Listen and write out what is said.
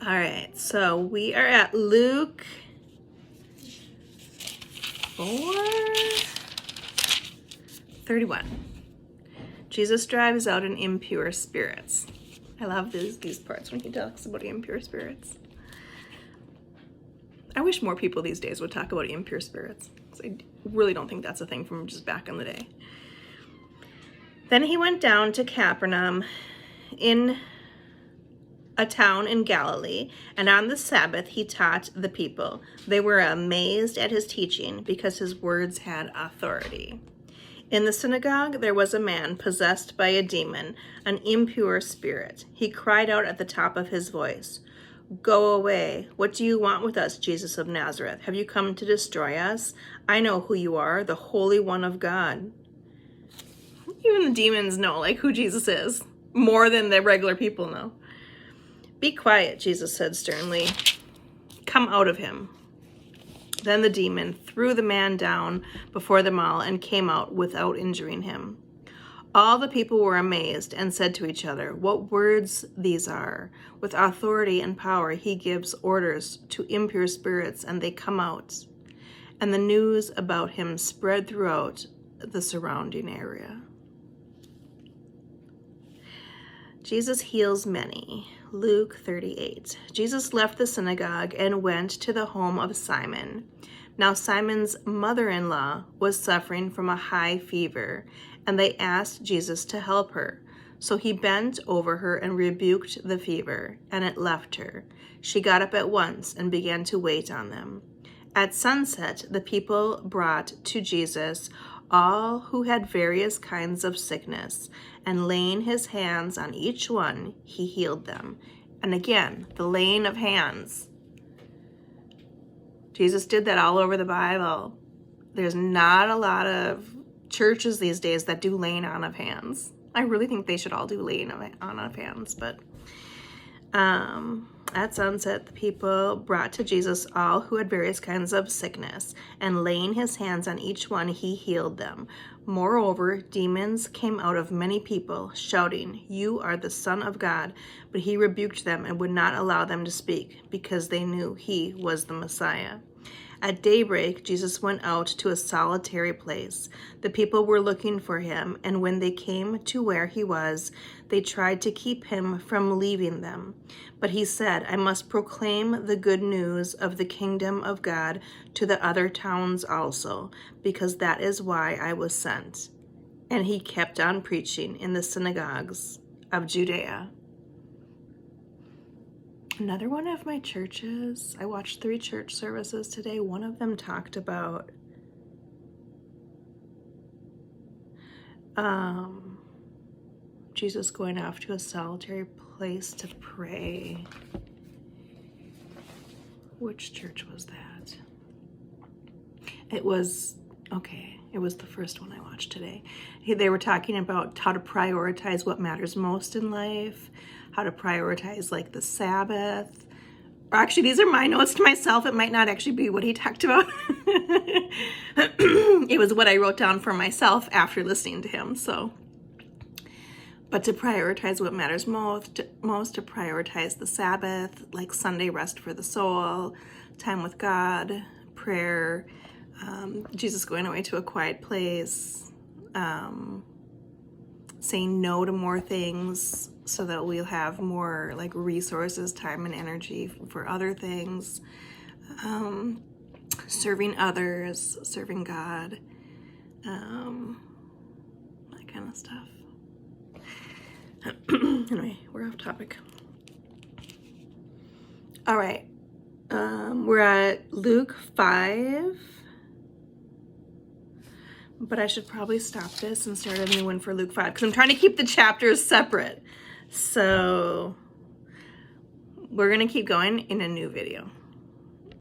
All right, so we are at Luke 4:31. Jesus drives out an impure spirits. I love these parts when he talks about impure spirits. I wish more people these days would talk about impure spirits, because I really don't think that's a thing from just back in the day. Then he went down to Capernaum in a town in Galilee, and on the Sabbath he taught the people. They were amazed at his teaching because his words had authority. In the synagogue there was a man possessed by a demon, an impure spirit. He cried out at the top of his voice, "Go away! What do you want with us, Jesus of Nazareth? Have you come to destroy us? I know who you are, the Holy One of God." Even the demons know who Jesus is, more than the regular people know. "Be quiet," Jesus said sternly. "Come out of him." Then the demon threw the man down before them all and came out without injuring him. All the people were amazed and said to each other, "What words these are! With authority and power he gives orders to impure spirits, and they come out." And the news about him spread throughout the surrounding area. Jesus heals many. Luke 38. Jesus left the synagogue and went to the home of Simon. Now Simon's mother-in-law was suffering from a high fever, and they asked Jesus to help her. So he bent over her and rebuked the fever, and it left her. She got up at once and began to wait on them. At sunset, the people brought to Jesus all who had various kinds of sickness, and laying his hands on each one, he healed them. And again, the laying of hands. Jesus did that all over the Bible. There's not a lot of churches these days that do laying on of hands. I really think they should all do laying on of hands, but at sunset, the people brought to Jesus all who had various kinds of sickness, and laying his hands on each one, he healed them. Moreover, demons came out of many people, shouting, "You are the Son of God." But he rebuked them and would not allow them to speak, because they knew he was the Messiah. At daybreak, Jesus went out to a solitary place. The people were looking for him, and when they came to where he was, they tried to keep him from leaving them. But he said, "I must proclaim the good news of the kingdom of God to the other towns also, because that is why I was sent." And he kept on preaching in the synagogues of Judea. Another one of my churches, I watched 3 church services today. One of them talked about Jesus going off to a solitary place to pray. Which church was that? It was the first one I watched today. They were talking about how to prioritize what matters most in life, how to prioritize the Sabbath. Or actually, these are my notes to myself. It might not actually be what he talked about. It was what I wrote down for myself after listening to him. But to prioritize what matters most, to prioritize the Sabbath, like Sunday rest for the soul, time with God, prayer, Jesus going away to a quiet place, saying no to more things so that we'll have more resources, time, and energy for other things, serving others, serving God, that kind of stuff. Anyway, we're off topic. All right, we're at Luke 5. But I should probably stop this and start a new one for Luke 5, because I'm trying to keep the chapters separate. So we're going to keep going in a new video.